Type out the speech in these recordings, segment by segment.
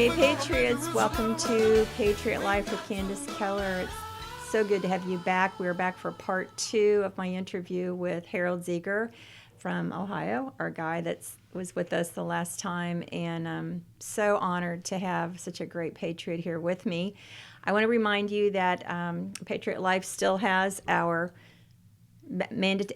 Hey, Patriots, welcome to Patriot Life with Candace Keller. It's so good to have you back. We're back for part 2 of my interview with Harald Zieger from Ohio, our guy that was with us the last time, and I'm so honored to have such a great patriot here with me. I want to remind you that Patriot Life still has our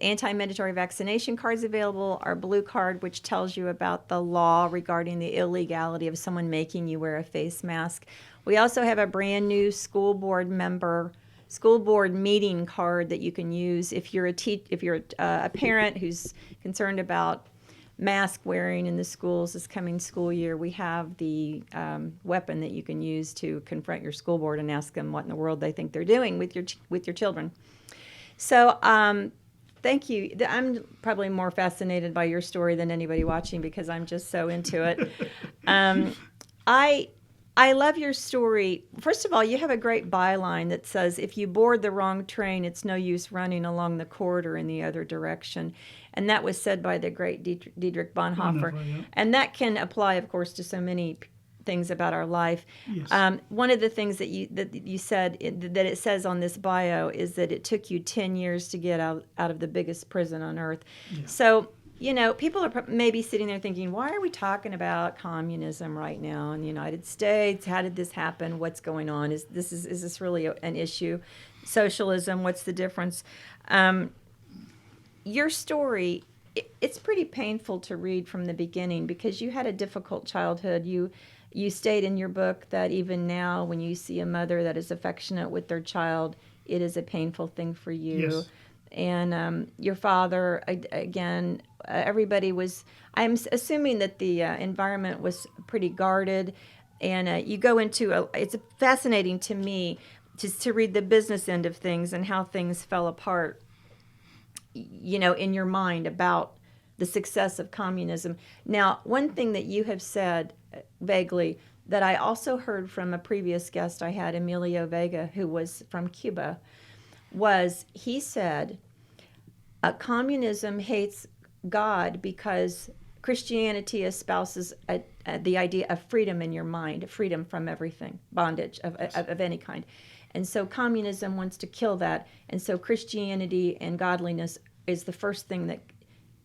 anti-mandatory vaccination cards available, our blue card, which tells you about the law regarding the illegality of someone making you wear a face mask. We also have a brand new school board meeting card that you can use if you're a parent who's concerned about mask wearing in the schools this coming school year. We have the weapon that you can use to confront your school board and ask them what in the world they think they're doing with your children. So thank you. I'm probably more fascinated by your story than anybody watching because I'm just so into it. I love your story. First of all, you have a great byline that says, if you board the wrong train, it's no use running along the corridor in the other direction. And that was said by the great Dietrich Bonhoeffer. Yeah. And that can apply, of course, to so many things about our life. Yes. One of the things that you said that it says on this bio is that it took you 10 years to get out of the biggest prison on earth. Yeah. So, people are maybe sitting there thinking, why are we talking about communism right now in the United States? How did this happen? What's going on? Is this really an issue? Socialism, what's the difference? Your story, it's pretty painful to read from the beginning because you had a difficult childhood. You state in your book that even now when you see a mother that is affectionate with their child, it is a painful thing for you. Yes. And your father, again, everybody was, I'm assuming that the environment was pretty guarded. And you go into, it's fascinating to me just to read the business end of things and how things fell apart, in your mind about the success of communism. Now, one thing that you have said vaguely that I also heard from a previous guest I had, Emilio Vega, who was from Cuba, was he said, communism hates God because Christianity espouses the idea of freedom in your mind, freedom from everything, bondage of any kind. And so communism wants to kill that. And so Christianity and godliness is the first thing that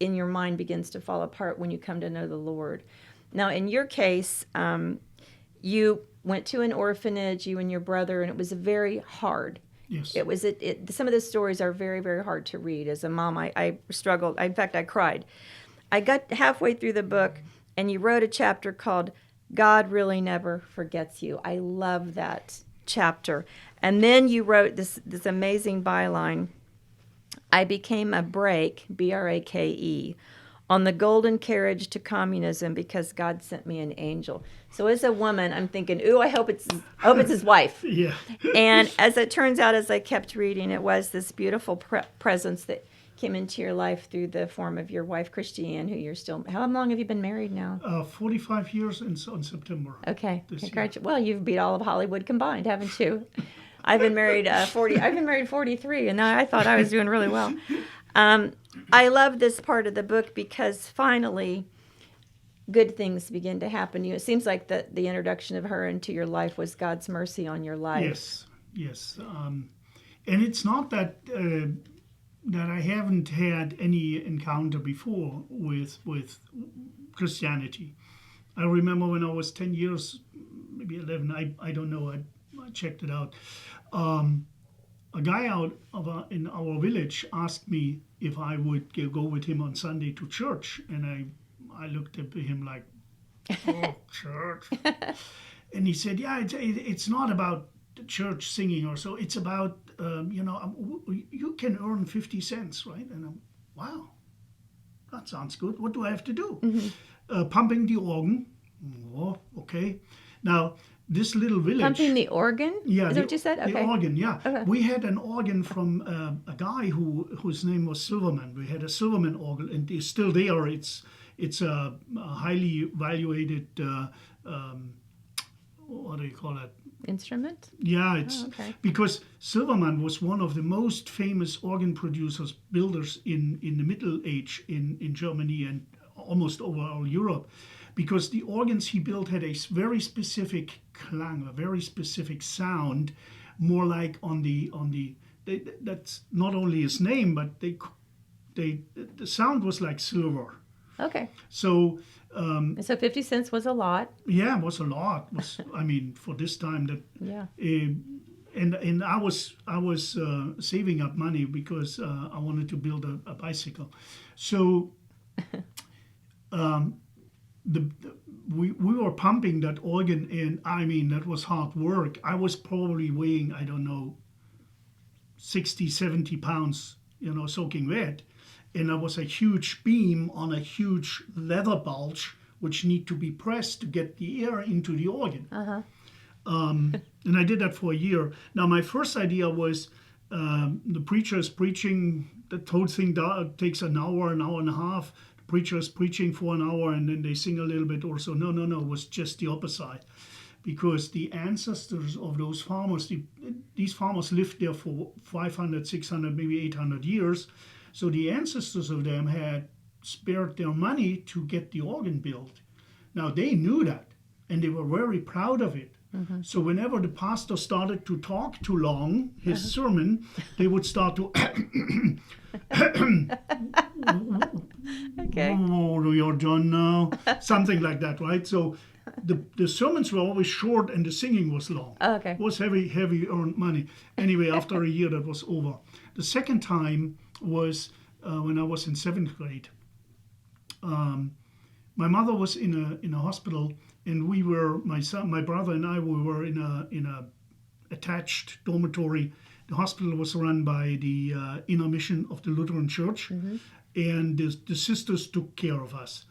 in your mind begins to fall apart when you come to know the Lord. Now, in your case, you went to an orphanage, you and your brother, and it was very hard. Yes. Some of the stories are very, very hard to read. As a mom, I struggled. In fact, I cried. I got halfway through the book, and you wrote a chapter called God Really Never Forgets You. I love that chapter. And then you wrote this amazing byline, I became a brake, B-R-A-K-E, on the golden carriage to communism because God sent me an angel. So as a woman, I'm thinking, ooh, I hope it's his wife. Yeah. And as it turns out, as I kept reading, it was this beautiful presence that came into your life through the form of your wife, Christiane, who you're still, how long have you been married now? 45 years in September. Okay. Congratulations. Well, you've beat all of Hollywood combined, haven't you? I've been married 43, and I thought I was doing really well. I love this part of the book because finally good things begin to happen to you. It seems like the introduction of her into your life was God's mercy on your life. Yes. And it's not that I haven't had any encounter before with Christianity. I remember when I was 10 years, maybe 11, I don't know, I checked it out. A guy out in our village asked me if I would go with him on Sunday to church, and I looked at him like, oh, church. And he said, yeah, it's not about the church singing or so. It's about, you can earn 50 cents, right? And I'm, wow, that sounds good. What do I have to do? Mm-hmm. Pumping the organ. Oh, okay. Now, this little village. Pumping the organ? Yeah. Is that what you said? Okay. The organ, yeah. Okay. We had an organ from a guy whose name was Silverman. We had a Silverman organ, and it's still there. It's a highly valuated, what do you call it? Instrument? Yeah, it's okay. Because Silverman was one of the most famous organ producers, builders in the Middle Age in Germany and almost over all Europe. because the organs he built had a very specific klang, a very specific sound, more like that's not only his name, but the sound was like silver. Okay. So So 50 cents was a lot. yeah, it was a lot. I mean, for this time that Yeah. and I was saving up money because I wanted to build a bicycle. So we were pumping that organ, and I mean that was hard work. I was probably weighing, I don't know, 60, 70 pounds, soaking wet. And there was a huge beam on a huge leather bulge which need to be pressed to get the air into the organ. And I did that for a year. Now my first idea was the preacher is preaching, the whole thing takes an hour and a half. The preacher is preaching for an hour and then they sing a little bit or so. No, it was just the opposite. Because the ancestors of those farmers, these farmers lived there for 500, 600, maybe 800 years. So the ancestors of them had spared their money to get the organ built. Now they knew that, and they were very proud of it. So whenever the pastor started to talk too long, his sermon, they would start to Okay. oh, you're done now, something like that, right? So the sermons were always short and the singing was long. Okay. It was heavy earned money. Anyway, after a year that was over. The second time was when I was in 7th grade. My mother was in a hospital, and my brother and I, we were in a attached dormitory. The hospital was run by the inner mission of the Lutheran Church, and the sisters took care of us.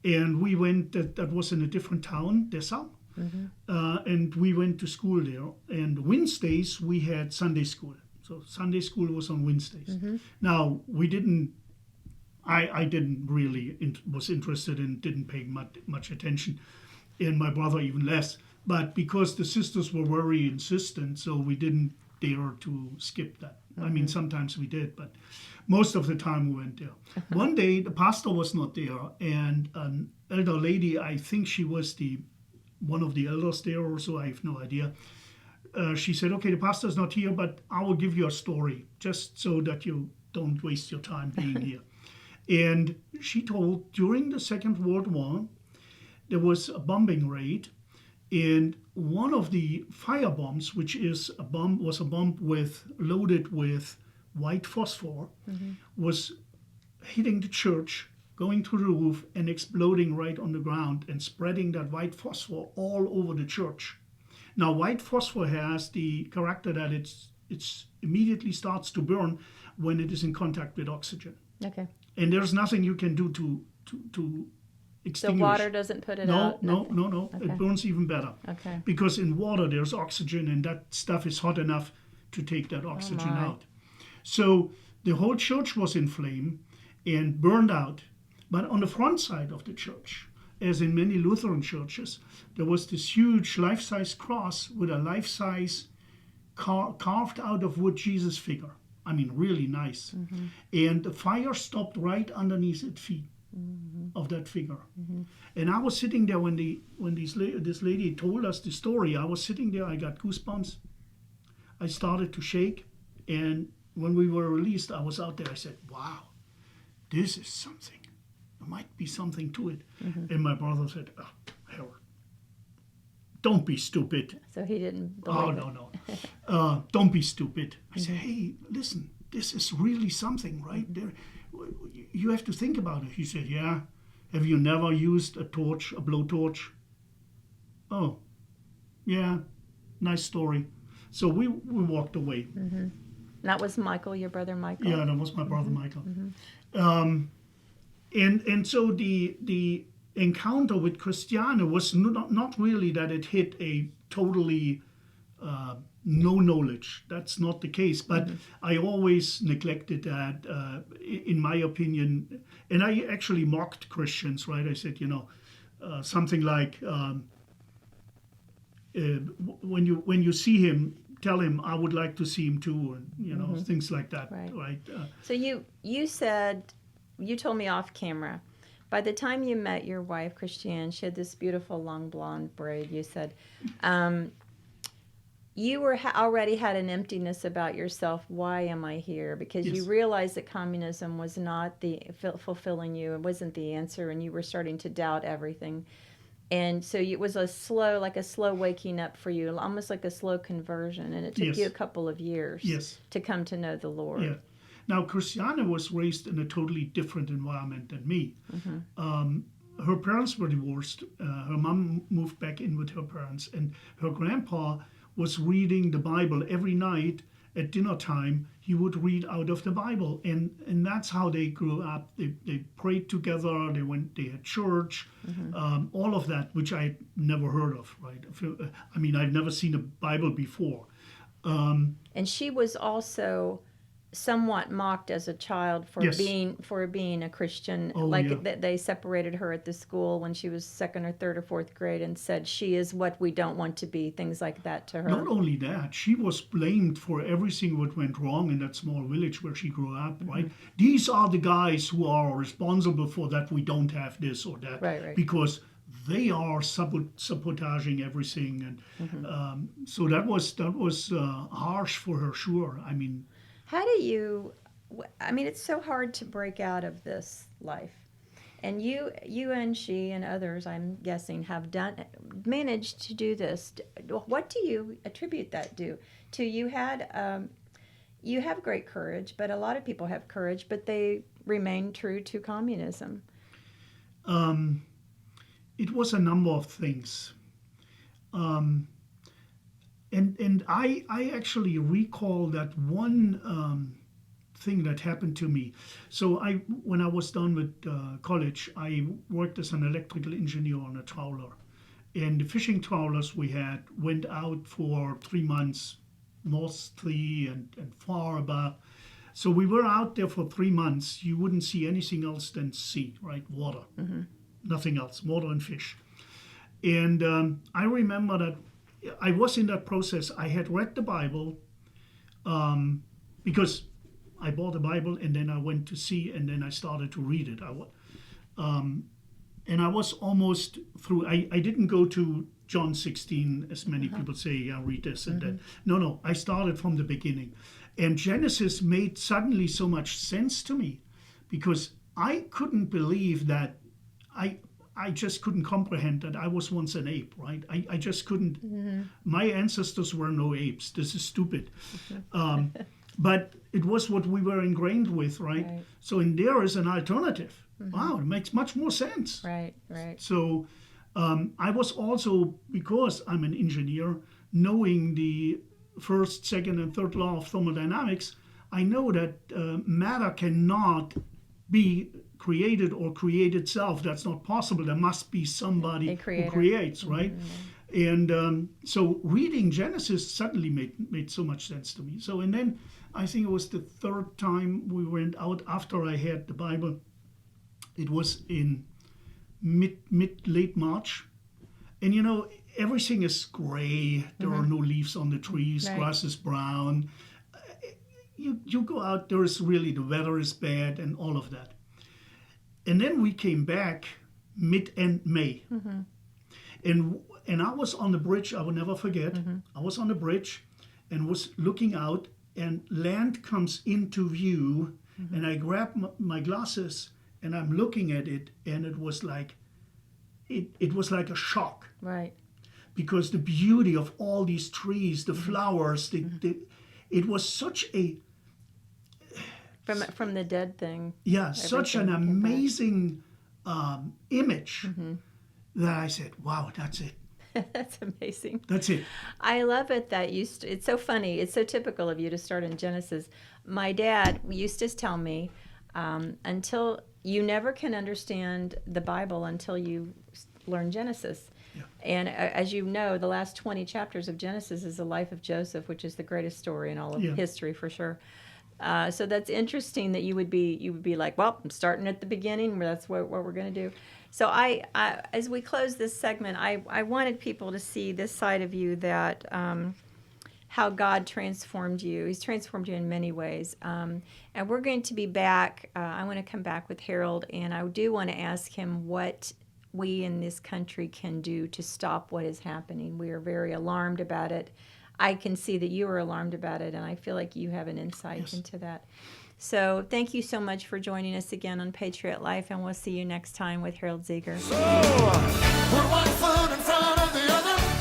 And we went. That was in a different town, Dessau, and we went to school there. And Wednesdays we had Sunday school. So Sunday school was on Wednesdays. Now we didn't. I didn't really was interested and didn't pay much attention, and my brother even less. But because the sisters were very insistent, so we didn't dare to skip that. I mean, sometimes we did, but most of the time we went there. One day the pastor was not there, and an elder lady, I think she was one of the elders there or so, I have no idea. She said, okay, the pastor's not here, but I will give you a story just so that you don't waste your time being here. And she told during the Second World War, there was a bombing raid, and one of the fire bombs, which was a bomb loaded with white phosphor, was hitting the church, going through the roof and exploding right on the ground and spreading that white phosphor all over the church. Now, white phosphor has the character that it's immediately starts to burn when it is in contact with oxygen. Okay. And there's nothing you can do to extinguish. The water doesn't put it out? No. Okay. It burns even better. Okay. Because in water there's oxygen, and that stuff is hot enough to take that oxygen out. So the whole church was in flame and burned out. But on the front side of the church, as in many Lutheran churches, there was this huge life-size cross with a life-size carved out of wood Jesus figure. I mean, really nice. And the fire stopped right underneath its feet of that figure. And I was sitting there when this lady told us the story. I was sitting there, I got goosebumps. I started to shake. And when we were released, I was out there. I said, wow, this is something. There might be something to it. And my brother said, oh, Harold, don't be stupid. So he didn't believe it. No. Don't be stupid. I said, hey, listen, this is really something, right? There, you have to think about it. He said, yeah. Have you never used a blowtorch? Oh, yeah, nice story. So we walked away. That was Michael, your brother Michael? Yeah, that was my brother Michael. And so the encounter with Christiane was not really that it hit a totally no knowledge. That's not the case. But I always neglected that, in my opinion. And I actually mocked Christians, right? I said, something like, when you see him, tell him I would like to see him too, and things like that, right? So you said, you told me off camera, by the time you met your wife, Christiane, she had this beautiful long blonde braid, you said. Um, you were already had an emptiness about yourself. Why am I here? Because you Yes. realized that communism was not the fulfilling you. It wasn't the answer, and you were starting to doubt everything. And so it was like a slow waking up for you, almost like a slow conversion. And it took you a Yes. couple of years Yes. to come to know the Yeah. Lord. Now, Christiane was raised in a totally different environment than me. Mm-hmm. Her parents were divorced. Her mom moved back in with her parents, and her grandpa was reading the Bible every night at dinner time. He would read out of the Bible, and that's how they grew up. They prayed together. They had church, all of that, which I never heard of. Right? I mean, I've never seen a Bible before. And she was also somewhat mocked as a child Yes. for being a Christian. Oh yeah. Like they separated her at the school when she was second or third or fourth grade and said she is what we don't want to be. Things like that to her. Not only that, she was blamed for everything what went wrong in that small village where she grew up, right? These are the guys who are responsible for that we don't have this or that. Right. Because they are sabotaging everything. And so that was harsh for her, sure. I mean, How do you? I mean, it's so hard to break out of this life, and you and she and others, I'm guessing, have managed to do this. What do you attribute that to? You have great courage, but a lot of people have courage, but they remain true to communism. um, it was a number of things. Um, and I actually recall that one thing that happened to me. So when I was done with college, I worked as an electrical engineer on a trawler, and the fishing trawlers we had went out for 3 months, North Sea and far above. So we were out there for 3 months. You wouldn't see anything else than sea, right? Water, nothing else, water and fish. And I remember that I was in that process. I had read the Bible because I bought a Bible and then I went to sea and then I started to read it. And I was almost through. I didn't go to John 16 as many people say, yeah, read this and that. No, I started from the beginning. And Genesis made suddenly so much sense to me because I couldn't believe that I just couldn't comprehend that I was once an ape, right? I just couldn't. My ancestors were no apes. This is stupid. But it was what we were ingrained with, right? So in there is an alternative. Wow, it makes much more sense. Right. So I was also, because I'm an engineer, knowing the first, second, and third law of thermodynamics, I know that matter cannot be created or create itself. That's not possible. There must be somebody who creates, right? And so reading Genesis suddenly made so much sense to me. So, and then I think it was the third time we went out after I had the Bible. It was in late March. And everything is gray. There are no leaves on the trees. Right. Grass is brown. You go out, the weather is bad and all of that. And then we came back mid-end May. And I was on the bridge, I will never forget. I was on the bridge and was looking out, and land comes into view, and I grab my glasses and I'm looking at it, and it was like a shock. Right. Because the beauty of all these trees, the flowers, it was such a From the dead thing. Yeah, such an amazing image that I said, wow, that's it. That's amazing. That's it. I love it that it's so funny. It's so typical of you to start in Genesis. My dad used to tell me, until you never can understand the Bible until you learn Genesis. Yeah. And as you know, the last 20 chapters of Genesis is the life of Joseph, which is the greatest story in all of history for sure. So that's interesting that you would be like, well, I'm starting at the beginning. That's what we're going to do. So I as we close this segment, I wanted people to see this side of you that how God transformed you. He's transformed you in many ways. And we're going to be back. I want to come back with Harald, and I do want to ask him what we in this country can do to stop what is happening. We are very alarmed about it. I can see that you are alarmed about it, and I feel like you have an insight Yes. into that. So thank you so much for joining us again on Patriot Life, and we'll see you next time with Harald Zieger. So, put one foot in front of the other.